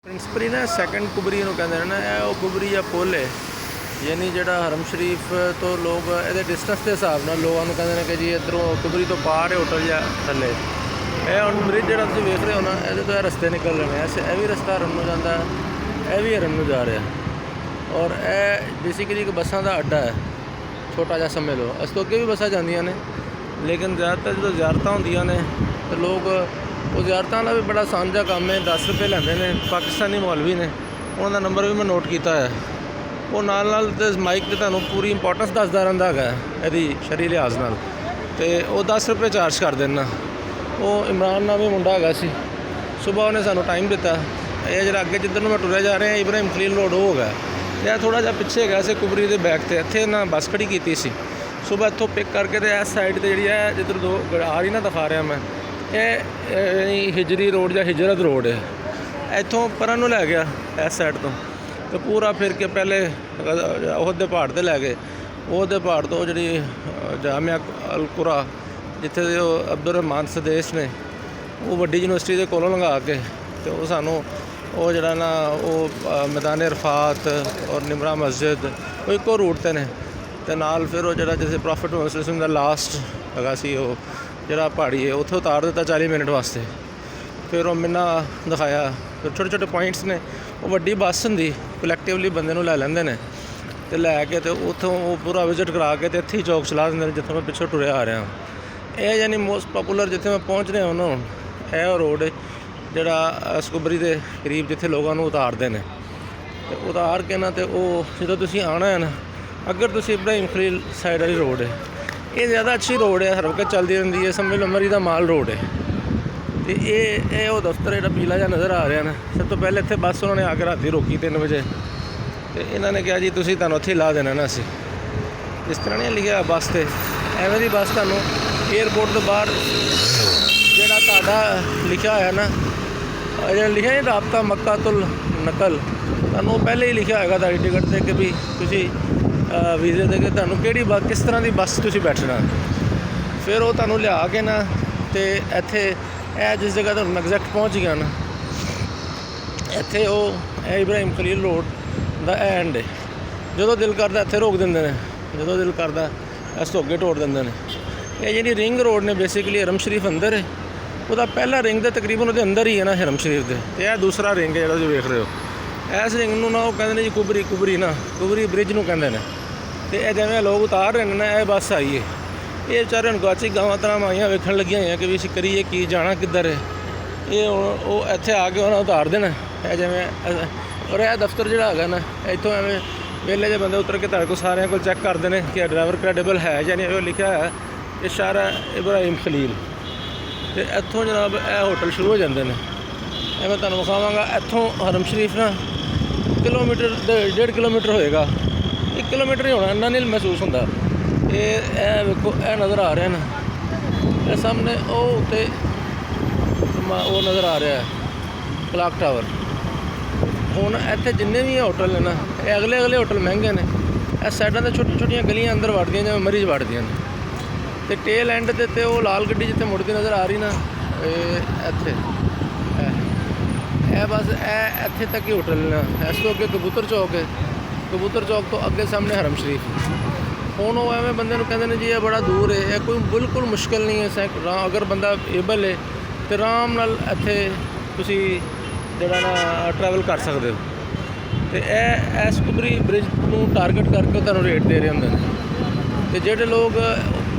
Principally ਨਾ second ਕੁਬਰੀ ਨੂੰ ਕਹਿੰਦੇ ਨੇ ਨਾ। ਇਹ ਉਹ ਕੁਬਰੀ ਜਾਂ ਪੁੱਲ ਹੈ, ਯਾਨੀ ਜਿਹੜਾ ਹਰਮ ਸ਼ਰੀਫ ਤੋਂ ਲੋਕ ਇਹਦੇ ਡਿਸਟੈਂਸ ਦੇ ਹਿਸਾਬ ਨਾਲ ਲੋਕਾਂ ਨੂੰ ਕਹਿੰਦੇ ਨੇ ਕਿ ਜੀ ਇੱਧਰੋਂ ਕੁਬਰੀ ਤੋਂ ਪਾਰ ਹੈ ਹੋਟਲ ਜਾਂ ਥੱਲੇ। ਇਹ ਹੁਣ ਬ੍ਰਿਜ ਜਿਹੜਾ ਤੁਸੀਂ ਵੇਖ ਰਹੇ ਹੋ ਨਾ, ਇਹਦੇ ਤੋਂ ਇਹ ਰਸਤੇ ਨਿਕਲ ਰਹੇ ਨੇ। ਇਹ ਵੀ ਰਸਤਾ ਹਰਮ ਨੂੰ ਜਾਂਦਾ, ਇਹ ਵੀ ਹਰਮ ਨੂੰ ਜਾ ਰਿਹਾ। ਔਰ ਇਹ ਬੇਸਿਕਲੀ ਇੱਕ ਬੱਸਾਂ ਦਾ ਅੱਡਾ ਹੈ, ਛੋਟਾ ਜਿਹਾ ਸਮਝ ਲਓ। ਇਸ ਤੋਂ ਅੱਗੇ ਵੀ ਬੱਸਾਂ ਜਾਂਦੀਆਂ ਨੇ, ਲੇਕਿਨ ਜ਼ਿਆਦਾਤਰ ਜਦੋਂ ਜ਼ਿਆਰਤਾਂ ਹੁੰਦੀਆਂ ਨੇ ਤਾਂ ਲੋਕ ਉਹ ਜ਼ਿਆਰਤਾਂ ਦਾ ਵੀ ਬੜਾ ਆਸਾਨ ਜਿਹਾ ਕੰਮ ਹੈ। 10 ਰੁਪਏ ਲੈਂਦੇ ਨੇ। ਪਾਕਿਸਤਾਨੀ ਮੌਲਵੀ ਨੇ, ਉਹਨਾਂ ਦਾ ਨੰਬਰ ਵੀ ਮੈਂ ਨੋਟ ਕੀਤਾ ਹੈ। ਉਹ ਨਾਲ ਤੇ ਮਾਈਕ 'ਤੇ ਤੁਹਾਨੂੰ ਪੂਰੀ ਇੰਪੋਰਟੈਂਸ ਦੱਸਦਾ ਰਹਿੰਦਾ ਹੈਗਾ ਇਹਦੀ ਸ਼ਰਈ ਲਿਹਾਜ਼ ਨਾਲ। ਅਤੇ ਉਹ 10 ਰੁਪਏ ਚਾਰਜ ਕਰ ਦੇਣਾ। ਉਹ ਇਮਰਾਨ ਨਾਮੀ ਮੁੰਡਾ ਹੈਗਾ ਸੀ, ਸੁਬਾਹ ਉਹਨੇ ਸਾਨੂੰ ਟਾਈਮ ਦਿੱਤਾ। ਇਹ ਜਿਹੜਾ ਅੱਗੇ ਜਿੱਧਰ ਨੂੰ ਮੈਂ ਟੁਰਿਆ ਜਾ ਰਿਹਾ ਇਬਰਾਹਿਮ ਖਲੀਲ ਰੋਡ ਉਹ ਹੈਗਾ। ਇਹ ਥੋੜ੍ਹਾ ਜਿਹਾ ਪਿੱਛੇ ਹੈਗਾ ਸੀ ਕੁਬਰੀ ਦੇ ਬੈਕ 'ਤੇ। ਇੱਥੇ ਨਾ ਬੱਸ ਖੜੀ ਕੀਤੀ ਸੀ ਸੁਬਾਹ, ਇੱਥੋਂ ਪਿਕ ਕਰਕੇ। ਅਤੇ ਇਸ ਸਾਈਡ 'ਤੇ ਜਿਹੜੀ ਹੈ ਜਿੱਧਰ ਦੋ ਆ ਰਹੀ ਨਾ ਦਿਖਾ ਰਿਹਾ ਮੈਂ, ਇਹ ਹਿਜਰੀ ਰੋਡ ਜਾਂ ਹਿਜਰਤ ਰੋਡ ਹੈ। ਇੱਥੋਂ ਪਰਾਂ ਨੂੰ ਲੈ ਗਿਆ ਇਸ ਸਾਈਡ ਤੋਂ, ਅਤੇ ਪੂਰਾ ਫਿਰ ਕੇ ਪਹਿਲੇ ਉਹਦੇ ਪਹਾੜ 'ਤੇ ਲੈ ਗਏ। ਉਹਦੇ ਪਹਾੜ ਤੋਂ ਜਿਹੜੀ ਜਾਮਿਆ ਅਲ ਕੁਰਾ, ਜਿੱਥੇ ਦੇ ਉਹ ਅਬਦੁਰ ਰਹਿਮਾਨ ਸਦੇਸ਼ ਨੇ, ਉਹ ਵੱਡੀ ਯੂਨੀਵਰਸਿਟੀ ਦੇ ਕੋਲੋਂ ਲੰਘਾ ਕੇ ਅਤੇ ਉਹ ਸਾਨੂੰ ਉਹ ਜਿਹੜਾ ਨਾ ਉਹ ਮੈਦਾਨ ਅਰਫਾਤ ਔਰ ਨਿਮਰਾ ਮਸਜਿਦ ਉਹ ਇੱਕੋ ਰੂਟ 'ਤੇ ਨੇ। ਅਤੇ ਨਾਲ ਫਿਰ ਉਹ ਜਿਹੜਾ ਜਿਵੇਂ ਪ੍ਰੋਫਿਟ ਮੁਹੰਮਦ ਦਾ ਲਾਸਟ ਹੈਗਾ ਸੀ, ਉਹ ਜਿਹੜਾ ਪਹਾੜੀ ਹੈ, ਉੱਥੇ ਉਤਾਰ ਦਿੱਤਾ 40 ਮਿੰਟ ਵਾਸਤੇ। ਫਿਰ ਉਹ ਮਿੰਨਾ ਦਿਖਾਇਆ। ਫਿਰ ਛੋਟੇ ਛੋਟੇ ਪੁਆਇੰਟਸ ਨੇ। ਉਹ ਵੱਡੀ ਬੱਸ ਹੁੰਦੀ, ਕਲੈਕਟਿਵਲੀ ਬੰਦੇ ਨੂੰ ਲੈ ਲੈਂਦੇ ਨੇ ਅਤੇ ਲੈ ਕੇ ਅਤੇ ਉੱਥੋਂ ਉਹ ਪੂਰਾ ਵਿਜ਼ਿਟ ਕਰਾ ਕੇ ਅਤੇ ਇੱਥੇ ਹੀ ਚੌਕ ਚਲਾ ਦਿੰਦੇ ਨੇ ਜਿੱਥੋਂ ਮੈਂ ਪਿੱਛੋਂ ਟੁਰਿਆ ਆ ਰਿਹਾ। ਇਹ ਯਾਨੀ ਮੋਸਟ ਪਾਪੂਲਰ ਜਿੱਥੇ ਮੈਂ ਪਹੁੰਚ ਰਿਹਾ ਉਹਨਾਂ ਨੂੰ, ਇਹ ਉਹ ਰੋਡ ਹੈ ਜਿਹੜਾ ਸਕੁਬਰੀ ਦੇ ਕਰੀਬ, ਜਿੱਥੇ ਲੋਕਾਂ ਨੂੰ ਉਤਾਰਦੇ ਨੇ। ਅਤੇ ਉਤਾਰ ਕੇ ਨਾ ਅਤੇ ਉਹ ਜਦੋਂ ਤੁਸੀਂ ਆਉਣਾ ਹੈ ਨਾ, ਅਗਰ ਤੁਸੀਂ ਇਬਰਾਹਿਮ ਖਲੀਲ ਸਾਈਡ ਵਾਲੀ ਰੋਡ ਹੈ, ਇਹ ਜ਼ਿਆਦਾ ਅੱਛੀ ਰੋਡ ਹੈ, ਹਰ ਵਕਤ ਚੱਲਦੀ ਰਹਿੰਦੀ ਹੈ। ਸਮਝ ਲਓ ਮਰੀ ਦਾ ਮਾਲ ਰੋਡ ਹੈ। ਅਤੇ ਇਹ ਉਹ ਦਫ਼ਤਰ ਜਿਹੜਾ ਪੀਲਾ ਜਿਹਾ ਨਜ਼ਰ ਆ ਰਿਹਾ ਨਾ, ਸਭ ਤੋਂ ਪਹਿਲੇ ਇੱਥੇ ਬੱਸ ਉਹਨਾਂ ਨੇ ਆ ਕੇ ਰਾਤੀ ਰੋਕੀ 3 ਵਜੇ। ਅਤੇ ਇਹਨਾਂ ਨੇ ਕਿਹਾ ਜੀ ਤੁਸੀਂ ਤੁਹਾਨੂੰ ਉੱਥੇ ਲਾ ਦੇਣਾ ਨਾ ਅਸੀਂ। ਇਸ ਤਰ੍ਹਾਂ ਨਹੀਂ ਲਿਖਿਆ ਬੱਸ 'ਤੇ। ਐਵੇਂ ਦੀ ਬੱਸ ਤੁਹਾਨੂੰ ਏਅਰਪੋਰਟ ਤੋਂ ਬਾਹਰ ਜਿਹੜਾ ਤੁਹਾਡਾ ਲਿਖਿਆ ਹੋਇਆ ਨਾ, ਜਿਹੜਾ ਲਿਖਿਆ ਨਹੀਂ ਰਾਬਤਾ ਮੱਕਾ ਤੁਲ ਨਕਲ, ਤੁਹਾਨੂੰ ਉਹ ਪਹਿਲੇ ਹੀ ਲਿਖਿਆ ਹੋਏਗਾ ਤੁਹਾਡੀ ਟਿਕਟ 'ਤੇ ਕਿ ਵੀ ਤੁਸੀਂ ਵੀਜ਼ੇ 'ਤੇ ਕਿ ਤੁਹਾਨੂੰ ਕਿਹੜੀ ਬੱਸ, ਕਿਸ ਤਰ੍ਹਾਂ ਦੀ ਬੱਸ ਤੁਸੀਂ ਬੈਠਣਾ। ਫਿਰ ਉਹ ਤੁਹਾਨੂੰ ਲਿਆ ਕੇ ਨਾ ਅਤੇ ਇੱਥੇ ਇਹ ਜਿਸ ਜਗ੍ਹਾ ਤੁਹਾਨੂੰ ਐਗਜ਼ੈਕਟ ਪਹੁੰਚ ਗਿਆ ਨਾ, ਇੱਥੇ ਉਹ ਇਹ Ibrahim Khalil road the and ਹੈ। ਜਦੋਂ ਦਿਲ ਕਰਦਾ ਇੱਥੇ ਰੋਕ ਦਿੰਦੇ ਨੇ, ਜਦੋਂ ਦਿਲ ਕਰਦਾ ਇਸ ਤੋਂ ਅੱਗੇ ਤੋੜ ਦਿੰਦੇ ਨੇ। ਇਹ ਜਿਹੜੀ ਰਿੰਗ ਰੋਡ ਨੇ ਬੇਸਿਕਲੀ ਹਰਮ ਸ਼ਰੀਫ ਅੰਦਰ ਹੈ। ਉਹਦਾ ਪਹਿਲਾ ਰਿੰਗ ਦੇ ਤਕਰੀਬਨ ਉਹਦੇ ਅੰਦਰ ਹੀ ਹੈ ਨਾ ਹਰਮ ਸ਼ਰੀਫ ਦੇ। ਅਤੇ ਇਹ ਦੂਸਰਾ ਰਿੰਗ ਹੈ ਜਿਹੜਾ ਤੁਸੀਂ ਵੇਖ ਰਹੇ ਹੋ। ਇਸ ਰਿੰਗ ਨੂੰ ਨਾ ਉਹ ਕਹਿੰਦੇ ਨੇ ਜੀ ਕੁਬਰੀ ਨਾ, ਕੁਬਰੀ ਬ੍ਰਿਜ ਨੂੰ ਕਹਿੰਦੇ ਨੇ। ਅਤੇ ਇਹ ਜਿਵੇਂ ਲੋਕ ਉਤਾਰ ਰਹੇ ਨੇ ਨਾ, ਇਹ ਬੱਸ ਆਈ ਹੈ। ਇਹ ਵਿਚਾਰੇ ਹੁਣ ਗਵਾਚੀ ਗਾਵਾਂ ਤਰ੍ਹਾਂ ਮਾਈਆਂ ਵੇਖਣ ਲੱਗੀਆਂ ਹੋਈਆਂ ਕਿ ਵੀ ਅਸੀਂ ਕਰੀਏ ਕੀ, ਜਾਣਾ ਕਿੱਧਰ ਹੈ। ਇਹ ਉਹ ਇੱਥੇ ਆ ਕੇ ਉਹਨਾਂ ਉਤਾਰ ਦੇਣਾ। ਇਹ ਜਿਵੇਂ ਔਰ ਇਹ ਦਫ਼ਤਰ ਜਿਹੜਾ ਹੈਗਾ ਨਾ, ਇੱਥੋਂ ਐਵੇਂ ਵਿਹਲੇ ਜਿਹੇ ਬੰਦੇ ਉਤਰ ਕੇ ਤੁਹਾਡੇ ਕੋਲ ਸਾਰਿਆਂ ਕੋਲ ਚੈੱਕ ਕਰਦੇ ਨੇ ਕਿ ਡਰਾਈਵਰ ਕ੍ਰੈਡੀਬਲ ਹੈ ਜਾਂ ਨਹੀਂ। ਉਹ ਲਿਖਿਆ ਹੈ ਇਸ਼ਾਰਾ ਇਬਰਾਹਿਮ ਖਲੀਲ। ਅਤੇ ਇੱਥੋਂ ਜਨਾਬ ਇਹ ਹੋਟਲ ਸ਼ੁਰੂ ਹੋ ਜਾਂਦੇ ਨੇ। ਇਹ ਮੈਂ ਤੁਹਾਨੂੰ ਵਿਖਾਵਾਂਗਾ। ਇੱਥੋਂ ਹਰਮ ਸ਼ਰੀਫ ਨਾ ਕਿਲੋਮੀਟਰ 1.5 ਕਿਲੋਮੀਟਰ ਹੋਏਗਾ। 1 ਕਿਲੋਮੀਟਰ ਹੀ ਹੋਣਾ, ਇੰਨਾ ਨਹੀਂ ਮਹਿਸੂਸ ਹੁੰਦਾ। ਇਹ ਵੇਖੋ, ਇਹ ਨਜ਼ਰ ਆ ਰਿਹਾ ਨਾ, ਇਹ ਸਾਹਮਣੇ ਉਹ ਉੱਤੇ ਉਹ ਨਜ਼ਰ ਆ ਰਿਹਾ ਕਲਾਕ ਟਾਵਰ। ਹੁਣ ਇੱਥੇ ਜਿੰਨੇ ਵੀ ਹੋਟਲ ਨੇ ਨਾ, ਇਹ ਅਗਲੇ ਹੋਟਲ ਮਹਿੰਗੇ ਨੇ। ਇਹ ਸਾਈਡਾਂ 'ਤੇ ਛੋਟੀਆਂ ਛੋਟੀਆਂ ਗਲੀਆਂ ਅੰਦਰ ਵੜਦੀਆਂ, ਜਿਵੇਂ ਮਰੀਜ਼ ਵੜਦੀਆਂ ਨੇ। ਅਤੇ ਟੇਲ ਐਂਡ 'ਤੇ ਉਹ ਲਾਲ ਗੱਡੀ ਜਿੱਥੇ ਮੁੜਦੀ ਨਜ਼ਰ ਆ ਰਹੀ ਨਾ, ਇਹ ਇੱਥੇ ਇਹ ਬਸ ਇਹ ਇੱਥੇ ਤੱਕ ਹੀ ਹੋਟਲ ਨੇ। ਇਸ ਤੋਂ ਅੱਗੇ ਕਬੂਤਰ ਚੌਕ ਹੈ। ਕਬੂਤਰ ਚੌਕ ਤੋਂ ਅੱਗੇ ਸਾਹਮਣੇ ਹਰਮ ਸ਼ਰੀਫ। ਹੁਣ ਉਹ ਐਵੇਂ ਬੰਦੇ ਨੂੰ ਕਹਿੰਦੇ ਨੇ ਜੀ ਇਹ ਬੜਾ ਦੂਰ ਹੈ। ਇਹ ਕੋਈ ਬਿਲਕੁਲ ਮੁਸ਼ਕਿਲ ਨਹੀਂ ਹੈ। ਅਗਰ ਬੰਦਾ ਏਬਲ ਹੈ ਅਤੇ ਆਰਾਮ ਨਾਲ ਇੱਥੇ ਤੁਸੀਂ ਜਿਹੜਾ ਨਾ ਟਰੈਵਲ ਕਰ ਸਕਦੇ ਹੋ। ਅਤੇ ਇਹ ਇਸ ਕੁਬਰੀ ਬ੍ਰਿਜ ਨੂੰ ਟਾਰਗੇਟ ਕਰਕੇ ਤੁਹਾਨੂੰ ਰੇਟ ਦੇ ਰਹੇ ਹੁੰਦੇ ਨੇ। ਅਤੇ ਜਿਹੜੇ ਲੋਕ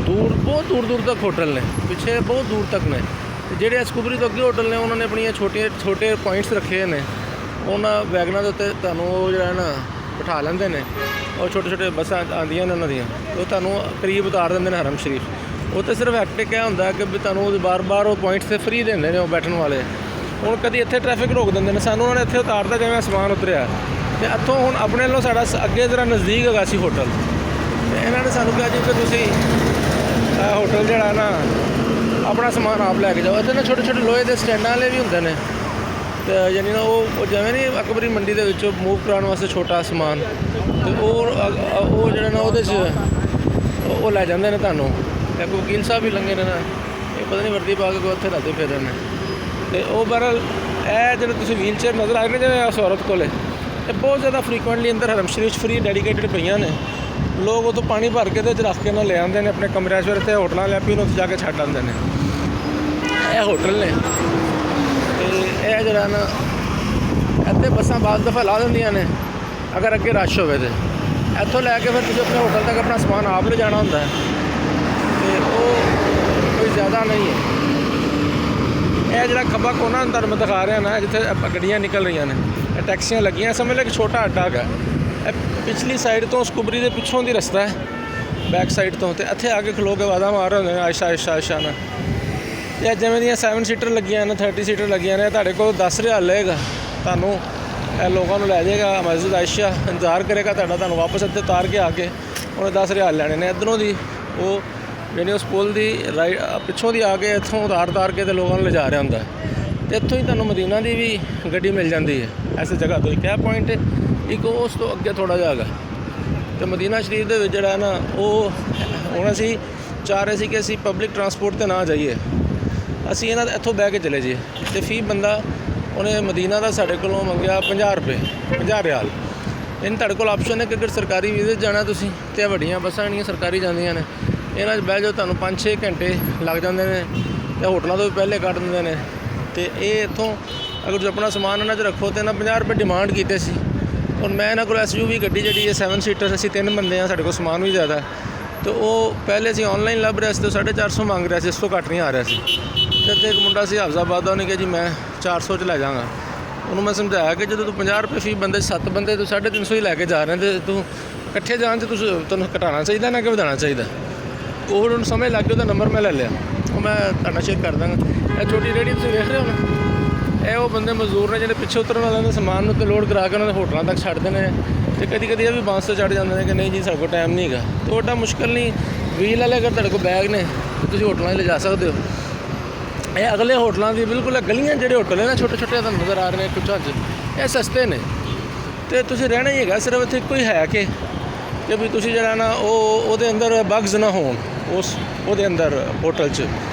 ਬਹੁਤ ਦੂਰ ਤੱਕ ਹੋਟਲ ਨੇ, ਪਿੱਛੇ ਬਹੁਤ ਦੂਰ ਤੱਕ ਨੇ। ਅਤੇ ਜਿਹੜੇ ਇਸ ਕੁਬਰੀ ਤੋਂ ਅੱਗੇ ਹੋਟਲ ਨੇ, ਉਹਨਾਂ ਨੇ ਆਪਣੀਆਂ ਛੋਟੇ ਪੁਆਇੰਟਸ ਰੱਖੇ ਨੇ। ਉਹਨਾਂ ਵੈਗਨਾਂ ਦੇ ਉੱਤੇ ਤੁਹਾਨੂੰ ਉਹ ਜਿਹੜਾ ਨਾ ਬਿਠਾ ਲੈਂਦੇ ਨੇ। ਉਹ ਛੋਟੇ ਬੱਸਾਂ ਆਉਂਦੀਆਂ ਨੇ ਉਹਨਾਂ ਦੀਆਂ, ਉਹ ਤੁਹਾਨੂੰ ਕਰੀਬ ਉਤਾਰ ਦਿੰਦੇ ਨੇ ਹਰਮ ਸ਼ਰੀਫ। ਉਹ ਤਾਂ ਸਿਰਫ ਹੈਕਟਿਕ ਇਹ ਹੁੰਦਾ ਕਿ ਵੀ ਤੁਹਾਨੂੰ ਬਾਰ-ਬਾਰ ਉਹ ਪੁਆਇੰਟਸ 'ਤੇ ਫਰੀ ਦਿੰਦੇ ਨੇ ਉਹ ਬੈਠਣ ਵਾਲੇ। ਹੁਣ ਕਦੀ ਇੱਥੇ ਟ੍ਰੈਫਿਕ ਰੋਕ ਦਿੰਦੇ ਨੇ, ਸਾਨੂੰ ਉਹਨਾਂ ਨੇ ਇੱਥੇ ਉਤਾਰਦਾ ਜਿਵੇਂ ਅਸਮਾਨ ਉਤਰਿਆ। ਅਤੇ ਇੱਥੋਂ ਹੁਣ ਆਪਣੇ ਵੱਲੋਂ ਸਾਡਾ ਅੱਗੇ ਜ਼ਰਾ ਨਜ਼ਦੀਕ ਹੈਗਾ ਸੀ ਹੋਟਲ। ਅਤੇ ਇਹਨਾਂ ਨੇ ਸਾਨੂੰ ਕਿਹਾ ਜੀ ਕਿ ਤੁਸੀਂ ਹੋਟਲ ਜਿਹੜਾ ਨਾ ਆਪਣਾ ਸਮਾਨ ਆਪ ਲੈ ਕੇ ਜਾਓ। ਇੱਥੇ ਨਾ ਛੋਟੇ ਲੋਹੇ ਦੇ ਸਟੈਂਡਾਂ ਵਾਲੇ ਵੀ ਹੁੰਦੇ ਨੇ। ਅਤੇ ਯਾਨੀ ਨਾ ਉਹ ਜਿਵੇਂ ਨਹੀਂ ਅਕਬਰੀ ਮੰਡੀ ਦੇ ਵਿੱਚੋਂ ਮੂਵ ਕਰਾਉਣ ਵਾਸਤੇ ਛੋਟਾ ਸਮਾਨ, ਅਤੇ ਉਹ ਜਿਹੜਾ ਨਾ ਉਹਦੇ 'ਚ ਉਹ ਲੈ ਜਾਂਦੇ ਨੇ ਤੁਹਾਨੂੰ। ਇੱਕ ਵਕੀਲ ਸਾਹਿਬ ਵੀ ਲੰਘੇ ਨੇ ਨਾ, ਇਹ ਪਤਾ ਨਹੀਂ ਵਰਦੀ ਪਾ ਕੇ ਉੱਥੇ ਰਾਤੇ ਫਿਰ ਰਹੇ ਨੇ। ਅਤੇ ਉਹ ਬਹਰਹਾਲ ਇਹ ਜਿਹੜੇ ਤੁਸੀਂ ਵੀਲ ਚੇਅਰ ਨਜ਼ਰ ਆ ਰਹੇ ਨੇ ਜਿਵੇਂ ਉਸ ਔਰਤ ਕੋਲ ਇਹ ਬਹੁਤ ਜ਼ਿਆਦਾ ਫਰੀਕੁਐਂਟਲੀ ਅੰਦਰ ਹਰਮ ਸ਼ਰੀਫ ਫਰੀ ਡੈਡੀਕੇਟਡ ਪਈਆਂ ਨੇ। ਲੋਕ ਉੱਥੋਂ ਪਾਣੀ ਭਰ ਕੇ ਤੇ ਰੱਖ ਕੇ ਨਾ ਲੈ ਆਉਂਦੇ ਨੇ ਆਪਣੇ ਕਮਰਿਆਂ 'ਚ, ਫਿਰ ਇੱਥੇ ਹੋਟਲਾਂ ਲਿਆ ਪੀ ਨੂੰ ਉੱਥੇ ਜਾ ਕੇ ਛੱਡ ਆਉਂਦੇ ਨੇ। ਇਹ ਹੋਟਲ ਨੇ ਅਤੇ ਇਹ ਜਿਹੜਾ ਨਾ ਇੱਥੇ ਬੱਸਾਂ ਬਾਅਦ ਦਫਾ ਲਾ ਦਿੰਦੀਆਂ ਨੇ ਅਗਰ ਅੱਗੇ ਰਸ਼ ਹੋਵੇ ਤਾਂ। ਇੱਥੋਂ ਲੈ ਕੇ ਫਿਰ ਤੁਸੀਂ ਆਪਣੇ ਹੋਟਲ ਤੱਕ ਆਪਣਾ ਸਮਾਨ ਆਪ ਲਿਜਾਣਾ ਹੁੰਦਾ ਅਤੇ ਉਹ ਕੋਈ ਜ਼ਿਆਦਾ ਨਹੀਂ ਹੈ। ਇਹ ਜਿਹੜਾ ਖੱਬਾ ਕੋਨਾ ਤੁਹਾਨੂੰ ਮੈਂ ਦਿਖਾ ਰਿਹਾ ਨਾ, ਜਿੱਥੇ ਗੱਡੀਆਂ ਨਿਕਲ ਰਹੀਆਂ ਨੇ, ਇਹ ਟੈਕਸੀਆਂ ਲੱਗੀਆਂ। ਸਮਝ ਲਓ ਇੱਕ ਛੋਟਾ ਅੱਡਾ ਹੈਗਾ। ਇਹ ਪਿਛਲੀ ਸਾਈਡ ਤੋਂ ਸਕੁਬਰੀ ਦੇ ਪਿੱਛੋਂ ਦੀ ਰਸਤਾ ਹੈ, ਬੈਕ ਸਾਈਡ ਤੋਂ, ਅਤੇ ਇੱਥੇ ਆ ਕੇ ਖਲੋ ਕੇ ਆਵਾਜ਼ਾਂ ਮਾਰ ਰਹੇ ਹੁੰਦੇ ਨੇ ਆਇਸ਼ਾ ਆਇਸ਼ਾ ਆਇਸ਼ਾ ਨਾਲ। ਇਹ ਜਿਵੇਂ ਦੀਆਂ 7 ਸੀਟਰ ਲੱਗੀਆਂ ਨੇ, 30 ਸੀਟਰ ਲੱਗੀਆਂ ਨੇ, ਤੁਹਾਡੇ ਕੋਲ 10 ਰਿਆਲ ਲਏਗਾ ਤੁਹਾਨੂੰ। ਇਹ ਲੋਕਾਂ ਨੂੰ ਲੈ ਜਾਏਗਾ ਮਸਜਿਦ ਆਇਸ਼ਾ, ਇੰਤਜ਼ਾਰ ਕਰੇਗਾ ਤੁਹਾਡਾ, ਤੁਹਾਨੂੰ ਵਾਪਸ ਇੱਥੇ ਉਤਾਰ ਕੇ ਆ ਕੇ ਉਹਨੇ 10 ਰਿਆਲ ਲੈਣੇ ਨੇ। ਇੱਧਰੋਂ ਦੀ ਉਹ ਜਿਹੜੀ ਉਸ ਪੁੱਲ ਦੀ ਪਿੱਛੋਂ ਦੀ ਆ ਕੇ ਇੱਥੋਂ ਉਤਾਰ ਕੇ ਤੇ ਲੋਕਾਂ ਨੂੰ ਲਿਜਾ ਰਿਹਾ ਹੁੰਦਾ। ਅਤੇ ਇੱਥੋਂ ਹੀ ਤੁਹਾਨੂੰ ਮਦੀਨਾ ਦੀ ਵੀ ਗੱਡੀ ਮਿਲ ਜਾਂਦੀ ਹੈ ਐਸੀ ਜਗ੍ਹਾ ਤੋਂ। ਇੱਕ ਇਹ ਪੁਆਇੰਟ, ਇੱਕ ਉਸ ਤੋਂ ਅੱਗੇ ਥੋੜ੍ਹਾ ਜਿਹਾ ਹੈਗਾ। ਅਤੇ ਮਦੀਨਾ ਸ਼ਰੀਫ ਦੇ ਵਿੱਚ ਜਿਹੜਾ ਨਾ ਉਹ ਹੁਣ ਅਸੀਂ ਚਾਹ ਰਹੇ ਸੀ ਕਿ ਅਸੀਂ ਪਬਲਿਕ ਟਰਾਂਸਪੋਰਟ 'ਤੇ ਨਾ ਜਾਈਏ, ਅਸੀਂ ਇਹਨਾਂ ਦਾ ਇੱਥੋਂ ਬਹਿ ਕੇ ਚਲੇ ਜਾਈਏ। ਅਤੇ ਫੀ ਬੰਦਾ ਉਹਨੇ ਮਦੀਨਾ ਦਾ ਸਾਡੇ ਕੋਲੋਂ ਮੰਗਿਆ 50 ਰੁਪਏ, 50 ਰਿਆਲ। ਇਹਨ ਤੁਹਾਡੇ ਕੋਲ ਆਪਸ਼ਨ ਹੈ ਕਿ ਅਗਰ ਸਰਕਾਰੀ ਵੀਜ਼ੇ 'ਚ ਜਾਣਾ ਤੁਸੀਂ, ਅਤੇ ਵੱਡੀਆਂ ਬੱਸਾਂ ਜਿਹੜੀਆਂ ਸਰਕਾਰੀ ਜਾਂਦੀਆਂ ਨੇ, ਇਹਨਾਂ 'ਚ ਬਹਿ ਜਾਓ, ਤੁਹਾਨੂੰ 5-6 ਘੰਟੇ ਲੱਗ ਜਾਂਦੇ ਨੇ ਅਤੇ ਹੋਟਲਾਂ ਤੋਂ ਵੀ ਪਹਿਲੇ ਕੱਢ ਦਿੰਦੇ ਨੇ। ਅਤੇ ਇਹ ਇੱਥੋਂ ਅਗਰ ਤੁਸੀਂ ਆਪਣਾ ਸਮਾਨ ਇਹਨਾਂ 'ਚ ਰੱਖੋ ਤਾਂ ਇਹਨਾਂ 50 ਰੁਪਏ ਡਿਮਾਂਡ ਕੀਤੇ ਸੀ। ਹੁਣ ਮੈਂ ਇਹਨਾਂ ਕੋਲ SUV ਗੱਡੀ ਜਿਹੜੀ ਹੈ 7 ਸੀਟਰ, ਅਸੀਂ 3 ਬੰਦੇ ਹਾਂ, ਸਾਡੇ ਕੋਲ ਸਮਾਨ ਵੀ ਜ਼ਿਆਦਾ, ਅਤੇ ਉਹ ਪਹਿਲੇ ਅਸੀਂ ਔਨਲਾਈਨ ਲੱਭ ਰਿਹਾ ਸੀ ਅਤੇ 450 ਮੰਗ ਰਿਹਾ ਸੀ, ਇਸ ਤੋਂ ਘੱਟ ਨਹੀਂ ਆ ਰਿਹਾ ਸੀ। ਅਤੇ ਇੱਥੇ ਇੱਕ ਮੁੰਡਾ ਸੀ ਹਾਫਜ਼ਾਬਾਦ ਦਾ, ਉਹਨੇ ਕਿਹਾ ਜੀ ਮੈਂ 400 'ਚ ਲੈ ਜਾਵਾਂਗਾ। ਉਹਨੂੰ ਮੈਂ ਸਮਝਾਇਆ ਕਿ ਜਦੋਂ ਤੂੰ 50 ਰੁਪਏ ਫੀ ਬੰਦੇ 7 ਬੰਦੇ ਤੂੰ 350 ਹੀ ਲੈ ਕੇ ਜਾ ਰਹੇ ਅਤੇ ਤੂੰ ਇਕੱਠੇ ਜਾਣ 'ਚ ਤੁਹਾਨੂੰ ਘਟਾਉਣਾ ਚਾਹੀਦਾ ਨਾ ਕਿ ਵਧਾਉਣਾ ਚਾਹੀਦਾ। ਉਹ ਉਹਨੂੰ ਸਮਝ ਲੱਗ ਗਿਆ, ਉਹਦਾ ਨੰਬਰ ਮੈਂ ਲੈ ਲਿਆ, ਉਹ ਮੈਂ ਤੁਹਾਡਾ ਸ਼ੇਅਰ ਕਰ ਦਾਂਗਾ। ਇਹ ਛੋਟੀ ਰੇਹੜੀ ਤੁਸੀਂ ਵੇਖ ਰਹੇ ਹੋ ਨਾ, ਇਹ ਉਹ ਬੰਦੇ ਮਜ਼ਦੂਰ ਨੇ ਜਿਹੜੇ ਪਿੱਛੇ ਉਤਰਨ ਵਾਲਿਆਂ ਦੇ ਸਮਾਨ ਨੂੰ ਤੇ ਲੋਡ ਕਰਾ ਕੇ ਉਹਨਾਂ ਦੇ ਹੋਟਲਾਂ ਤੱਕ ਛੱਡਦੇ ਨੇ। ਅਤੇ ਕਦੀ ਕਦੀ ਇਹ ਵੀ ਬਾਂਸ 'ਤੇ ਚੜ੍ਹ ਜਾਂਦੇ ਨੇ ਕਿ ਨਹੀਂ ਜੀ ਸਾਡੇ ਕੋਲ ਟਾਈਮ ਨਹੀਂ ਹੈਗਾ। ਅਤੇ ਉਹ ਏਡਾ ਮੁਸ਼ਕਿਲ ਨਹੀਂ, ਵੀਲ ਵਾਲੇ ਅਗਰ ਤੁਹਾਡੇ ਕੋਲ ਬੈਗ ਨੇ ਤਾਂ ਤੁਸੀਂ ਹੋਟਲਾਂ 'ਚ ਲਿਜਾ ਸਕਦੇ ਹੋ। ਇਹ ਅਗਲੇ ਹੋਟਲਾਂ ਦੀ ਬਿਲਕੁਲ ਗਲੀਆਂ ਜਿਹੜੇ ਹੋਟਲ ਨੇ ਨਾ ਛੋਟੇ ਛੋਟੇ ਤੁਹਾਨੂੰ ਨਜ਼ਰ ਆ ਰਹੇ ਨੇ ਕੁਛ 'ਚ, ਇਹ ਸਸਤੇ ਨੇ ਅਤੇ ਤੁਸੀਂ ਰਹਿਣਾ ਹੀ ਹੈਗਾ। ਸਿਰਫ ਇੱਥੇ ਇੱਕੋ ਹੀ ਹੈ ਕਿ ਵੀ ਤੁਸੀਂ ਜਿਹੜਾ ਨਾ ਉਹਦੇ ਅੰਦਰ ਬਗਜ਼ ਨਾ ਹੋਣ ਉਹਦੇ ਅੰਦਰ ਹੋਟਲ 'ਚ,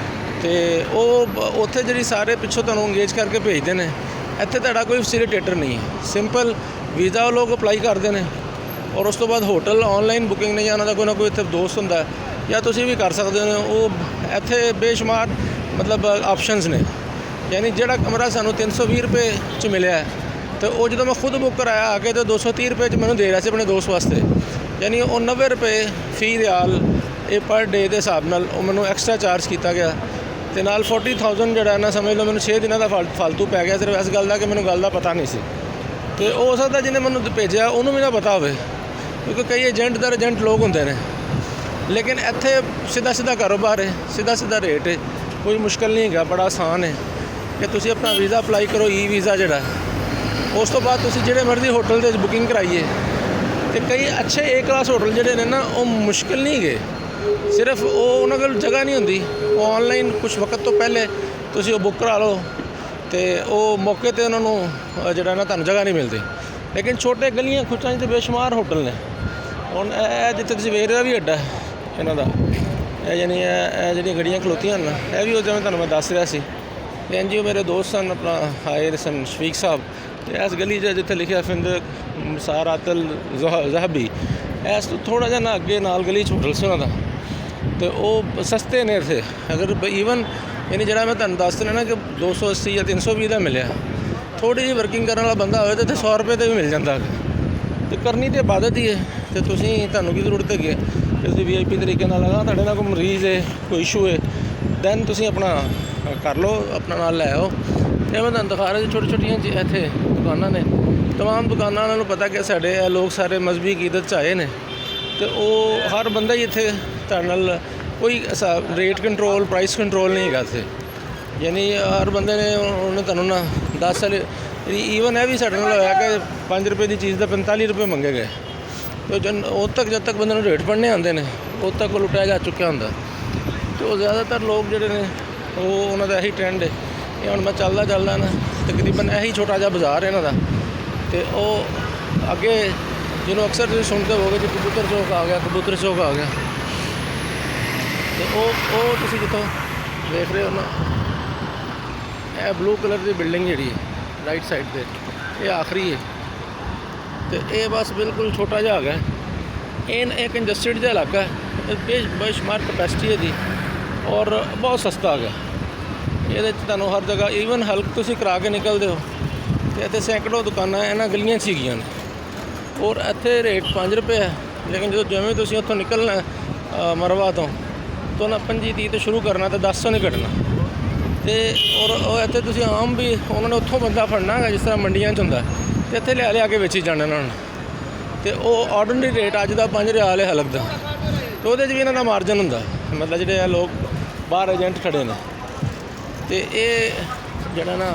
ਅਤੇ ਉਹ ਉੱਥੇ ਜਿਹੜੀ ਸਾਰੇ ਪਿੱਛੋਂ ਤੁਹਾਨੂੰ ਅੰਗੇਜ ਕਰਕੇ ਭੇਜਦੇ ਨੇ। ਇੱਥੇ ਤੁਹਾਡਾ ਕੋਈ ਫੈਸਿਲੀਟੇਟਰ ਨਹੀਂ ਹੈ, ਸਿੰਪਲ ਵੀਜ਼ਾ ਉਹ ਲੋਕ ਅਪਲਾਈ ਕਰਦੇ ਨੇ ਔਰ ਉਸ ਤੋਂ ਬਾਅਦ ਹੋਟਲ ਔਨਲਾਈਨ ਬੁਕਿੰਗ ਨਹੀਂ, ਜਾਂ ਉਹਨਾਂ ਦਾ ਕੋਈ ਨਾ ਕੋਈ ਇੱਥੇ ਦੋਸਤ ਹੁੰਦਾ ਜਾਂ ਤੁਸੀਂ ਵੀ ਕਰ ਸਕਦੇ ਹੋ। ਉਹ ਇੱਥੇ ਬੇਸ਼ੁਮਾਰ ਮਤਲਬ ਆਪਸ਼ਨਸ ਨੇ। ਯਾਨੀ ਜਿਹੜਾ ਕਮਰਾ ਸਾਨੂੰ 320 ਰੁਪਏ 'ਚ ਮਿਲਿਆ ਅਤੇ ਉਹ ਜਦੋਂ ਮੈਂ ਖੁਦ ਬੁੱਕ ਕਰਾਇਆ ਆ ਕੇ ਤਾਂ 230 ਰੁਪਏ 'ਚ ਮੈਨੂੰ ਦੇ ਰਿਹਾ ਸੀ ਆਪਣੇ ਦੋਸਤ ਵਾਸਤੇ। ਯਾਨੀ ਉਹ 90 ਰੁਪਏ ਫੀ ਰਿਆਲ ਇਹ ਪਰ ਡੇ ਦੇ ਹਿਸਾਬ ਨਾਲ ਉਹ ਮੈਨੂੰ ਐਕਸਟਰਾ ਚਾਰਜ ਕੀਤਾ ਗਿਆ। ਅਤੇ ਨਾਲ 40,000 ਜਿਹੜਾ ਨਾ ਸਮਝ ਲਓ ਮੈਨੂੰ 6 ਦਿਨਾਂ ਦਾ ਫਾਲਤੂ ਪੈ ਗਿਆ, ਸਿਰਫ ਇਸ ਗੱਲ ਦਾ ਕਿ ਮੈਨੂੰ ਗੱਲ ਦਾ ਪਤਾ ਨਹੀਂ ਸੀ। ਅਤੇ ਉਹ ਹੋ ਸਕਦਾ ਜਿਹਨੇ ਮੈਨੂੰ ਭੇਜਿਆ ਉਹਨੂੰ ਵੀ ਨਾ ਪਤਾ ਹੋਵੇ, ਕਿਉਂਕਿ ਕਈ ਏਜੰਟ ਲੋਕ ਹੁੰਦੇ ਨੇ। ਲੇਕਿਨ ਇੱਥੇ ਸਿੱਧਾ ਕਾਰੋਬਾਰ ਹੈ, ਸਿੱਧਾ ਰੇਟ ਹੈ, ਕੋਈ ਮੁਸ਼ਕਿਲ ਨਹੀਂ ਹੈਗਾ, ਬੜਾ ਆਸਾਨ ਹੈ ਕਿ ਤੁਸੀਂ ਆਪਣਾ ਵੀਜ਼ਾ ਅਪਲਾਈ ਕਰੋ, ਵੀਜ਼ਾ ਜਿਹੜਾ ਉਸ ਤੋਂ ਬਾਅਦ ਤੁਸੀਂ ਜਿਹੜੇ ਮਰਜ਼ੀ ਹੋਟਲ ਦੇ ਬੁਕਿੰਗ ਕਰਾਈਏ। ਅਤੇ ਕਈ ਅੱਛੇ A ਕਲਾਸ ਹੋਟਲ ਜਿਹੜੇ ਨੇ ਨਾ ਉਹ ਮੁਸ਼ਕਿਲ ਨਹੀਂ ਹੈਗੇ, ਸਿਰਫ ਉਹ ਉਹਨਾਂ ਕੋਲ ਜਗ੍ਹਾ ਨਹੀਂ ਹੁੰਦੀ। ਉਹ ਔਨਲਾਈਨ ਕੁਛ ਵਕਤ ਤੋਂ ਪਹਿਲੇ ਤੁਸੀਂ ਉਹ ਬੁੱਕ ਕਰਾ ਲਓ ਅਤੇ ਉਹ ਮੌਕੇ 'ਤੇ ਉਹਨਾਂ ਨੂੰ ਜਿਹੜਾ ਨਾ ਤੁਹਾਨੂੰ ਜਗ੍ਹਾ ਨਹੀਂ ਮਿਲਦੀ। ਲੇਕਿਨ ਛੋਟੇ ਗਲੀਆਂ ਖੁੱਚਾਂ 'ਚ ਬੇਸ਼ੁਮਾਰ ਹੋਟਲ ਨੇ। ਹੁਣ ਇਹ ਜਿੱਥੇ ਤੁਸੀਂ ਵੇਖ ਰਹੇ ਹੋ ਵੀ ਅੱਡਾ ਇਹਨਾਂ ਦਾ, ਇਹ ਯਾਨੀ ਇਹ ਜਿਹੜੀਆਂ ਗੱਡੀਆਂ ਖਲੋਤੀਆਂ ਹਨ ਇਹ ਵੀ ਉਹ ਜਿਵੇਂ ਤੁਹਾਨੂੰ ਮੈਂ ਦੱਸ ਰਿਹਾ ਸੀ। ਅਤੇ NGO ਮੇਰੇ ਦੋਸਤ ਸਨ, ਆਪਣਾ ਆਏ ਸਨ ਸ਼ਫੀਕ ਸਾਹਿਬ, ਅਤੇ ਇਸ ਗਲੀ 'ਚ ਜਿੱਥੇ ਲਿਖਿਆ ਫਿੰਦ ਮਸਾਰਾਤਲ ਜ਼ਹਬੀ, ਇਸ ਤੋਂ ਥੋੜ੍ਹਾ ਜਿਹਾ ਨਾ ਅੱਗੇ ਨਾਲ ਗਲੀ 'ਚ ਹੋਟਲ ਸੀ ਉਹਨਾਂ ਦਾ, ਅਤੇ ਉਹ ਸਸਤੇ ਨੇ ਇੱਥੇ। ਅਗਰ ਈਵਨ ਯਾਨੀ ਜਿਹੜਾ ਮੈਂ ਤੁਹਾਨੂੰ ਦੱਸ ਰਿਹਾ ਨਾ ਕਿ 280 ਜਾਂ 320 ਦਾ ਮਿਲਿਆ, ਥੋੜ੍ਹੀ ਜਿਹੀ ਵਰਕਿੰਗ ਕਰਨ ਵਾਲਾ ਬੰਦਾ ਹੋਵੇ ਤਾਂ ਇੱਥੇ 100 ਰੁਪਏ 'ਤੇ ਵੀ ਮਿਲ ਜਾਂਦਾ। ਅਤੇ ਕਰਨੀ ਤਾਂ ਇਬਾਦਤ ਹੀ ਹੈ, ਅਤੇ ਤੁਹਾਨੂੰ ਕੀ ਜ਼ਰੂਰਤ ਹੈਗੀ ਕਿ ਤੁਸੀਂ VIP ਤਰੀਕੇ ਨਾਲ ਲਗਾ, ਤੁਹਾਡੇ ਨਾਲ ਕੋਈ ਮਰੀਜ਼ ਹੈ, ਕੋਈ ਇਸ਼ੂ ਹੈ, ਦੈਨ ਤੁਸੀਂ ਆਪਣਾ ਕਰ ਲਓ, ਆਪਣਾ ਨਾਲ ਲੈ ਆਓ। ਇਹ ਮੈਂ ਤੁਹਾਨੂੰ ਦਿਖਾ ਰਿਹਾ ਛੋਟੀ ਛੋਟੀਆਂ ਇੱਥੇ ਦੁਕਾਨਾਂ ਨੇ, ਤਮਾਮ ਦੁਕਾਨਾਂ ਉਹਨਾਂ ਨੂੰ ਪਤਾ ਕਿ ਸਾਡੇ ਇਹ ਲੋਕ ਸਾਰੇ ਮਜ਼ਹਬੀ ਅਕੀਦਤ 'ਚ ਆਏ ਨੇ, ਅਤੇ ਉਹ ਹਰ ਬੰਦਾ ਹੀ ਇੱਥੇ ਤੁਹਾਡੇ ਨਾਲ ਕੋਈ ਰੇਟ ਕੰਟਰੋਲ, ਪ੍ਰਾਈਸ ਕੰਟਰੋਲ ਨਹੀਂ ਹੈਗਾ ਇੱਥੇ। ਯਾਨੀ ਹਰ ਬੰਦੇ ਨੇ ਉਹਨੇ ਤੁਹਾਨੂੰ ਨਾ 10 ਸਾਲ ਈਵਨ ਇਹ ਵੀ ਸਾਡੇ ਨਾਲ ਹੋਇਆ ਕਿ 5 ਰੁਪਏ ਦੀ ਚੀਜ਼ ਦਾ 45 ਰੁਪਏ ਮੰਗੇ ਗਏ। ਅਤੇ ਜਦ ਤੱਕ ਬੰਦੇ ਨੂੰ ਰੇਟ ਪੜ੍ਹਨੇ ਆਉਂਦੇ ਨੇ ਉਦੋਂ ਤੱਕ ਉਹ ਲੁੱਟਿਆ ਜਾ ਚੁੱਕਿਆ ਹੁੰਦਾ। ਅਤੇ ਉਹ ਜ਼ਿਆਦਾਤਰ ਲੋਕ ਜਿਹੜੇ ਨੇ ਉਹ ਉਹਨਾਂ ਦਾ ਇਹੀ ਟਰੈਂਡ ਹੈ। ਇਹ ਹੁਣ ਮੈਂ ਚੱਲਦਾ ਨਾ ਤਕਰੀਬਨ ਇਹੀ ਛੋਟਾ ਜਿਹਾ ਬਾਜ਼ਾਰ ਇਹਨਾਂ ਦਾ, ਅਤੇ ਉਹ ਅੱਗੇ ਜਿਹਨੂੰ ਅਕਸਰ ਤੁਸੀਂ ਸੁਣਦੇ ਹੋਵੋਗੇ ਕਿ ਕਬੂਤਰ ਚੌਕ ਆ ਗਿਆ, ਅਤੇ ਉਹ ਤੁਸੀਂ ਜਿੱਥੋਂ ਦੇਖ ਰਹੇ ਹੋ ਨਾ, ਇਹ ਬਲੂ ਕਲਰ ਦੀ ਬਿਲਡਿੰਗ ਜਿਹੜੀ ਹੈ ਰਾਈਟ ਸਾਈਡ ਤੇ ਇਹ ਆਖਰੀ ਹੈ। ਤੇ ਇਹ ਬਸ ਬਿਲਕੁਲ ਛੋਟਾ ਜਿਹਾ ਹੈਗਾ, ਇਹ ਕੰਜਸਟਡ ਜਿਹਾ ਇਲਾਕਾ ਹੈ, ਬੇਸ਼ੁਮਾਰ ਕਪੈਸਿਟੀ ਇਹਦੀ ਔਰ ਬਹੁਤ ਸਸਤਾ ਹੈਗਾ। ਇਹਦੇ 'ਚ ਤੁਹਾਨੂੰ ਹਰ ਜਗ੍ਹਾ ਈਵਨ ਹਲਕ ਤੁਸੀਂ ਕਰਾ ਕੇ ਨਿਕਲਦੇ ਹੋ ਅਤੇ ਇੱਥੇ ਸੈਂਕੜੋਂ ਦੁਕਾਨਾਂ ਇਹਨਾਂ ਗਲੀਆਂ 'ਚ ਹੈਗੀਆਂ ਨੇ ਔਰ ਇੱਥੇ ਰੇਟ 5 ਰੁਪਏ ਹੈ। ਲੇਕਿਨ ਜਦੋਂ ਜਿਵੇਂ ਤੁਸੀਂ ਉੱਥੋਂ ਨਿਕਲਣਾ ਮਰਵਾ ਤੋਂ ਨਾ 25-30 ਤੋਂ ਸ਼ੁਰੂ ਕਰਨਾ ਤਾਂ 10 ਤੋਂ ਨਹੀਂ ਕੱਟਣਾ। ਅਤੇ ਔਰ ਉਹ ਇੱਥੇ ਤੁਸੀਂ ਆਮ ਵੀ ਉਹਨਾਂ ਨੇ ਉੱਥੋਂ ਬੰਦਾ ਫੜਨਾ ਹੈਗਾ ਜਿਸ ਤਰ੍ਹਾਂ ਮੰਡੀਆਂ 'ਚ ਹੁੰਦਾ, ਅਤੇ ਇੱਥੇ ਲਿਆ ਕੇ ਵੇਚੀ ਜਾਣਾ ਇਹਨਾਂ ਨੂੰ। ਅਤੇ ਉਹ ਆਰਡੀਨਰੀ ਰੇਟ ਅੱਜ ਦਾ 5 ਰਿਆਲ ਹੈ ਹਲਕ ਦਾ, ਅਤੇ ਉਹਦੇ 'ਚ ਵੀ ਇਹਨਾਂ ਦਾ ਮਾਰਜਨ ਹੁੰਦਾ। ਮਤਲਬ ਜਿਹੜੇ ਆ ਲੋਕ ਬਾਹਰ ਏਜੰਟ ਖੜ੍ਹੇ ਨੇ। ਅਤੇ ਇਹ ਜਿਹੜਾ ਨਾ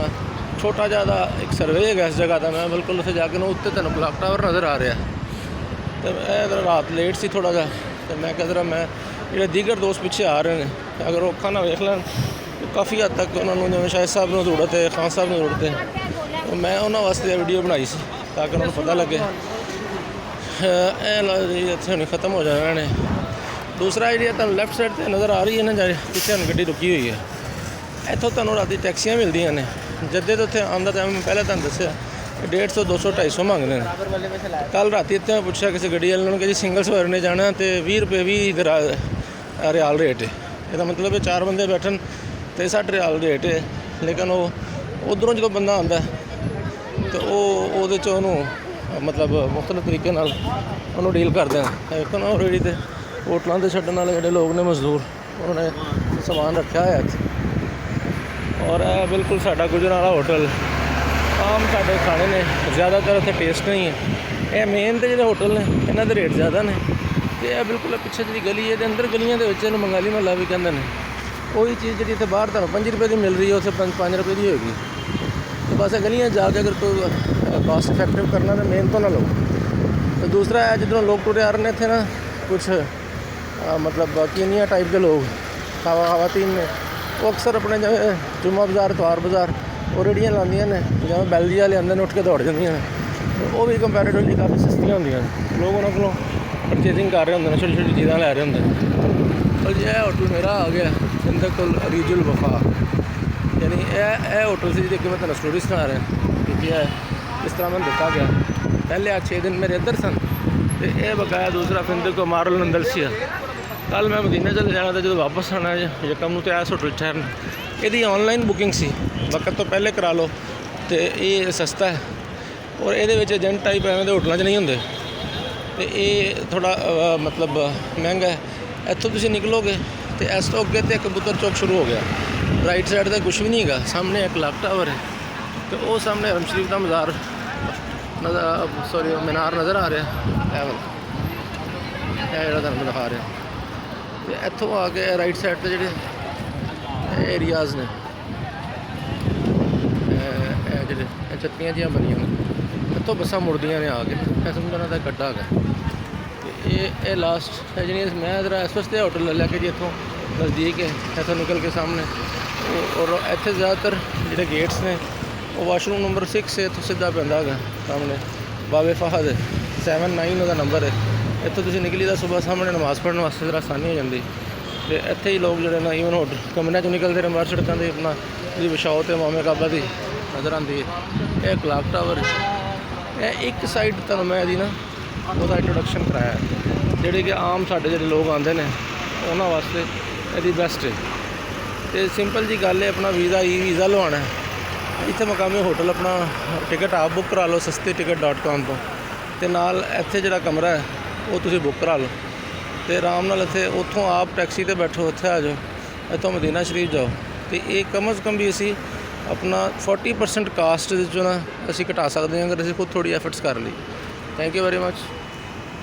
ਛੋਟਾ ਜਿਹਾ ਦਾ ਇੱਕ ਸਰਵੇ ਹੈਗਾ ਇਸ ਜਗ੍ਹਾ ਦਾ, ਮੈਂ ਬਿਲਕੁਲ ਉੱਥੇ ਜਾ ਕੇ ਨਾ ਉੱਤੇ ਤੁਹਾਨੂੰ ਕਲਾਕ ਟਾਵਰ ਨਜ਼ਰ ਆ ਰਿਹਾ। ਅਤੇ ਇਹ ਰਾਤ ਲੇਟ ਸੀ ਥੋੜ੍ਹਾ ਜਿਹਾ, ਅਤੇ ਮੈਂ ਕਿਹਾ ਮੈਂ ਜਿਹੜੇ ਦੀਗਰ ਦੋਸਤ ਪਿੱਛੇ ਆ ਰਹੇ ਨੇ ਅਗਰ ਉਹ ਅੱਖਾਂ ਨਾ ਵੇਖ ਲੈਣ ਤਾਂ ਕਾਫੀ ਹੱਦ ਤੱਕ ਉਹਨਾਂ ਨੂੰ, ਜਿਵੇਂ ਸ਼ਾਹਿਦ ਸਾਹਿਬ ਨੂੰ ਜ਼ਰੂਰਤ ਹੈ, ਖਾਨ ਸਾਹਿਬ ਨੂੰ ਜ਼ਰੂਰਤ ਹੈ, ਮੈਂ ਉਹਨਾਂ ਵਾਸਤੇ ਵੀਡੀਓ ਬਣਾਈ ਸੀ ਤਾਂ ਕਿ ਉਹਨਾਂ ਨੂੰ ਪਤਾ ਲੱਗੇ। ਇਹ ਇੱਥੇ ਹੁਣ ਖਤਮ ਹੋ ਜਾਣਾ ਇਹਨਾਂ ਨੇ। ਦੂਸਰਾ ਏਰੀਆ ਤੁਹਾਨੂੰ ਲੈਫਟ ਸਾਈਡ 'ਤੇ ਨਜ਼ਰ ਆ ਰਹੀ ਹੈ ਨਾ, ਜਾ ਪਿੱਛੇ ਹੁਣ ਗੱਡੀ ਰੁਕੀ ਹੋਈ ਹੈ। ਇੱਥੋਂ ਤੁਹਾਨੂੰ ਰਾਤੀ ਟੈਕਸੀਆਂ ਮਿਲਦੀਆਂ ਨੇ ਜੱਦੇ ਤੋਂ ਉੱਥੇ ਆਉਣ ਦਾ ਟਾਈਮ ਮੈਂ ਪਹਿਲਾਂ ਤੁਹਾਨੂੰ ਦੱਸਿਆ 150, 200, 250 ਮੰਗਦੇ ਨੇ। ਕੱਲ੍ਹ ਰਾਤੀ ਇੱਥੇ ਮੈਂ ਪੁੱਛਿਆ ਕਿਸੇ ਗੱਡੀ ਵਾਲੇ ਨੂੰ ਕਿ ਜੀ ਸਿੰਗਲ ਸਵਾਰ ਨੇ ਜਾਣਾ ਅਤੇ 20 ਰੁਪਏ ਵੀ ਰਿਆਲ ਰੇਟ ਹੈ। ਇਹਦਾ ਮਤਲਬ 4 ਬੰਦੇ ਬੈਠਣ ਅਤੇ 60 ਰਿਆਲ ਰੇਟ ਹੈ। ਲੇਕਿਨ ਉਹ ਉੱਧਰੋਂ ਜਦੋਂ ਬੰਦਾ ਆਉਂਦਾ ਅਤੇ ਉਹਦੇ 'ਚ ਉਹਨੂੰ ਮਤਲਬ ਮੁਖਤਲਿਫ ਤਰੀਕੇ ਨਾਲ ਉਹਨੂੰ ਡੀਲ ਕਰਦੇ ਨੇ। ਦੇਖੋ ਨਾ ਰੇਹੜੀ 'ਤੇ ਹੋਟਲਾਂ 'ਤੇ ਛੱਡਣ ਵਾਲੇ ਜਿਹੜੇ ਲੋਕ ਨੇ ਮਜ਼ਦੂਰ, ਉਹਨਾਂ ਨੇ ਸਮਾਨ ਰੱਖਿਆ ਹੋਇਆ ਇੱਥੇ। ਔਰ ਇਹ ਬਿਲਕੁਲ ਸਾਡਾ ਗੁਜਰਾਂਵਾਲਾ ਹੋਟਲ, ਆਮ ਸਾਡੇ ਖਾਣੇ ਨੇ, ਜ਼ਿਆਦਾਤਰ ਇੱਥੇ ਟੇਸਟ ਨਹੀਂ ਹੈ। ਇਹ ਮੇਨ ਤੇ ਜਿਹੜੇ ਹੋਟਲ ਨੇ ਇਹਨਾਂ ਦੇ ਰੇਟ ਜ਼ਿਆਦਾ ਨੇ। ਅਤੇ ਇਹ ਬਿਲਕੁਲ ਪਿੱਛੇ ਜਿਹੜੀ ਗਲੀ ਇਹਦੇ ਅੰਦਰ ਗਲੀਆਂ ਦੇ ਵਿੱਚ ਇਹਨੂੰ ਬੰਗਾਲੀ ਮਹੱਲਾ ਵੀ ਕਹਿੰਦੇ ਨੇ। ਉਹੀ ਚੀਜ਼ ਜਿਹੜੀ ਇੱਥੇ ਬਾਹਰ ਤੁਹਾਨੂੰ 5 ਰੁਪਏ ਦੀ ਮਿਲ ਰਹੀ ਹੈ ਉੱਥੇ 5 ਰੁਪਏ ਦੀ ਹੋਏਗੀ। ਅਤੇ ਬਸ ਇਹ ਗਲੀਆਂ ਜਾ ਕੇ ਅਗਰ ਕੋਈ ਕਾਸਟ ਇਫੈਕਟਿਵ ਕਰਨਾ ਤਾਂ ਮੇਨ ਤੋਂ ਨਾ ਲਓ। ਅਤੇ ਦੂਸਰਾ ਹੈ ਜਿੱਧਰੋਂ ਲੋਕ ਟੁਰੇ ਆ ਰਹੇ ਨੇ ਇੱਥੇ ਨਾ ਕੁਛ ਮਤਲਬ ਕੀਨੀਆ ਟਾਈਪ ਦੇ ਲੋਕ ਖਵਾਤੀਨ ਨੇ, ਉਹ ਅਕਸਰ ਆਪਣੇ ਜਿਵੇਂ ਜੁਮਾ ਬਾਜ਼ਾਰ, ਇਤਵਾਰ ਬਾਜ਼ਾਰ ਉਹ ਰੇਹੜੀਆਂ ਲਾਉਂਦੀਆਂ ਨੇ, ਜਿਵੇਂ ਬੈਲਜੀਆ ਲਿਆਉਂਦੇ ਨੇ ਉੱਠ ਕੇ ਦੌੜ ਜਾਂਦੀਆਂ ਨੇ। ਉਹ ਵੀ ਕੰਪੈਰੇਟਿਵਲੀ ਕਾਫੀ ਸਸਤੀਆਂ ਹੁੰਦੀਆਂ ਨੇ। ਲੋਕ ਉਹਨਾਂ ਕੋਲੋਂ ਪਰਚੇਜ਼ਿੰਗ ਕਰ ਰਹੇ ਹੁੰਦੇ ਨੇ, ਛੋਟੀ ਛੋਟੀ ਚੀਜ਼ਾਂ ਲੈ ਰਹੇ ਹੁੰਦੇ ਨੇ। ਪਰ ਜੇ ਇਹ ਹੋਟਲ ਮੇਰਾ ਆ ਗਿਆ ਇਹਦੇ ਕੋਲ ਰੀਜਲ ਵਫਾ, ਯਾਨੀ ਇਹ ਹੋਟਲ ਸੀ ਜਿਹਦੇ ਕਿ ਮੈਂ ਤੁਹਾਨੂੰ ਸਟੋਰੀ ਸੁਣਾ ਰਿਹਾ ਕਿ ਇਸ ਤਰ੍ਹਾਂ ਮੈਨੂੰ ਦਿੱਤਾ ਗਿਆ। ਪਹਿਲੇ 6 ਦਿਨ ਮੇਰੇ ਇੱਧਰ ਸਨ ਅਤੇ ਇਹ ਬਕਾਇਆ ਦੂਸਰਾ ਫਿੰਦਕ ਮਾਰਲ ਅੰਦਲਸੀਆ। ਕੱਲ੍ਹ ਮੈਂ ਮਦੀਨੇ ਚਲੇ ਜਾਣਾ ਤਾਂ ਜਦੋਂ ਵਾਪਸ ਆਉਣਾ ਯਕਮ ਨੂੰ ਤਾਂ ਇਸ ਹੋਟਲ ਠਹਿਰਨਾ। ਇਹਦੀ ਔਨਲਾਈਨ ਬੁਕਿੰਗ ਸੀ, ਵਕਤ ਤੋਂ ਪਹਿਲੇ ਕਰਾ ਲਓ ਅਤੇ ਇਹ ਸਸਤਾ ਹੈ। ਔਰ ਇਹਦੇ ਵਿੱਚ ਏਜੰਟ ਟਾਈਪ ਐਵੇਂ ਦੇ ਹੋਟਲਾਂ 'ਚ ਨਹੀਂ ਹੁੰਦੇ ਅਤੇ ਇਹ ਥੋੜ੍ਹਾ ਮਤਲਬ ਮਹਿੰਗਾ ਹੈ। ਇੱਥੋਂ ਤੁਸੀਂ ਨਿਕਲੋਗੇ ਅਤੇ ਇਸ ਤੋਂ ਅੱਗੇ ਤਾਂ ਕਬੂਤਰ ਚੌਕ ਸ਼ੁਰੂ ਹੋ ਗਿਆ। ਰਾਈਟ ਸਾਈਡ 'ਤੇ ਕੁਛ ਵੀ ਨਹੀਂ ਹੈਗਾ, ਸਾਹਮਣੇ ਇੱਕ ਕਲਾਕ ਟਾਵਰ ਹੈ ਅਤੇ ਉਹ ਸਾਹਮਣੇ ਹਰਮ ਸ਼ਰੀਫ ਦਾ ਮਜ਼ਾਰ ਮੀਨਾਰ ਨਜ਼ਰ ਆ ਰਿਹਾ। ਇਹ ਜਿਹੜਾ ਤੁਹਾਨੂੰ ਦਿਖਾ ਰਿਹਾ। ਅਤੇ ਇੱਥੋਂ ਆ ਕੇ ਰਾਈਟ ਸਾਈਡ 'ਤੇ ਜਿਹੜੇ ਏਰੀਆਜ਼ ਨੇ, ਇਹ ਜਿਹੜੇ ਛੱਤੀਆਂ ਜਿਹੀਆਂ ਬਣੀਆਂ ਨੇ, ਇੱਥੋਂ ਬੱਸਾਂ ਮੁੜਦੀਆਂ ਨੇ ਆ ਕੇ। ਇਹ ਸਮਝਣਾ ਦਾ ਗੱਡਾ ਹੈਗਾ। ਅਤੇ ਇਹ ਲਾਸਟ ਹੈ ਜਿਹੜੀ ਮੈਂ ਜ਼ਰਾ ਇਸ ਵਾਸਤੇ ਹੋਟਲ ਲੈ ਲਿਆ ਕਿ ਜੀ ਇੱਥੋਂ ਨਜ਼ਦੀਕ ਹੈ, ਇੱਥੋਂ ਨਿਕਲ ਕੇ ਸਾਹਮਣੇ। ਔਰ ਇੱਥੇ ਜ਼ਿਆਦਾਤਰ ਜਿਹੜੇ ਗੇਟਸ ਨੇ ਉਹ ਵਾਸ਼ਰੂਮ ਨੰਬਰ 6 ਇੱਥੋਂ ਸਿੱਧਾ ਪੈਂਦਾ ਹੈਗਾ ਸਾਹਮਣੇ। ਬਾਬੇ ਫਹਦ 79 ਉਹਦਾ ਨੰਬਰ ਹੈ। ਇੱਥੋਂ ਤੁਸੀਂ ਨਿਕਲੀ ਦਾ ਸੁਬਾਹ ਸਾਹਮਣੇ ਨਮਾਜ਼ ਪੜ੍ਹਨ ਵਾਸਤੇ ਜ਼ਰਾ ਆਸਾਨੀ ਹੋ ਜਾਂਦੀ। ਅਤੇ ਇੱਥੇ ਹੀ ਲੋਕ ਜਿਹੜੇ ਨਾ ਈਵਨ ਹੋਟਲ ਕਮਰਿਆਂ 'ਚੋਂ ਨਿਕਲਦੇ ਨੇ ਬਾਹਰ ਸੜਕਾਂ 'ਤੇ ਆਪਣਾ ਜਿਹੜੀ ਵਿਛਾਓ ਅਤੇ ਮਾਮੇ ਕਾਬਾ ਦੀ ਨਜ਼ਰ ਆਉਂਦੀ ਹੈ। ਇਹ ਕਲਾਕ ਟਾਵਰ, ਇਹ ਇੱਕ ਸਾਈਡ ਤੁਹਾਨੂੰ ਮੈਂ ਇਹਦੀ ਨਾ ਉਹਦਾ ਇੰਟਰੋਡਕਸ਼ਨ ਕਰਾਇਆ, ਜਿਹੜੇ ਕਿ ਆਮ ਸਾਡੇ ਜਿਹੜੇ ਲੋਕ ਆਉਂਦੇ ਨੇ ਉਹਨਾਂ ਵਾਸਤੇ ਇਹਦੀ ਬੈਸਟ ਹੈ। ਅਤੇ ਸਿੰਪਲ ਜੀ ਗੱਲ ਹੈ, ਆਪਣਾ ਵੀਜ਼ਾ ਲਵਾਉਣਾ ਹੈ ਇੱਥੇ ਮਕਾਮੀ ਹੋਟਲ, ਆਪਣਾ ਟਿਕਟ ਆਪ ਬੁੱਕ ਕਰਾ ਲਓ sasteticket.com ਤੋਂ, ਅਤੇ ਨਾਲ ਇੱਥੇ ਜਿਹੜਾ ਕਮਰਾ ਹੈ ਉਹ ਤੁਸੀਂ ਬੁੱਕ ਕਰਾ ਲਓ ਅਤੇ ਆਰਾਮ ਨਾਲ ਇੱਥੇ ਉੱਥੋਂ ਆਪ ਟੈਕਸੀ 'ਤੇ ਬੈਠੋ, ਇੱਥੇ ਆ ਜਾਓ, ਇੱਥੋਂ ਮਦੀਨਾ ਸ਼ਰੀਫ ਜਾਓ। ਅਤੇ ਇਹ ਕਮ ਅਜ਼ ਕਮ ਵੀ ਅਸੀਂ ਆਪਣਾ 40% ਕਾਸਟ ਵਿੱਚੋਂ ਨਾ ਅਸੀਂ ਘਟਾ ਸਕਦੇ ਹਾਂ ਅਗਰ ਅਸੀਂ ਖੁਦ ਥੋੜ੍ਹੀ ਐਫਰਟਸ ਕਰ ਲਈ। Thank you very much.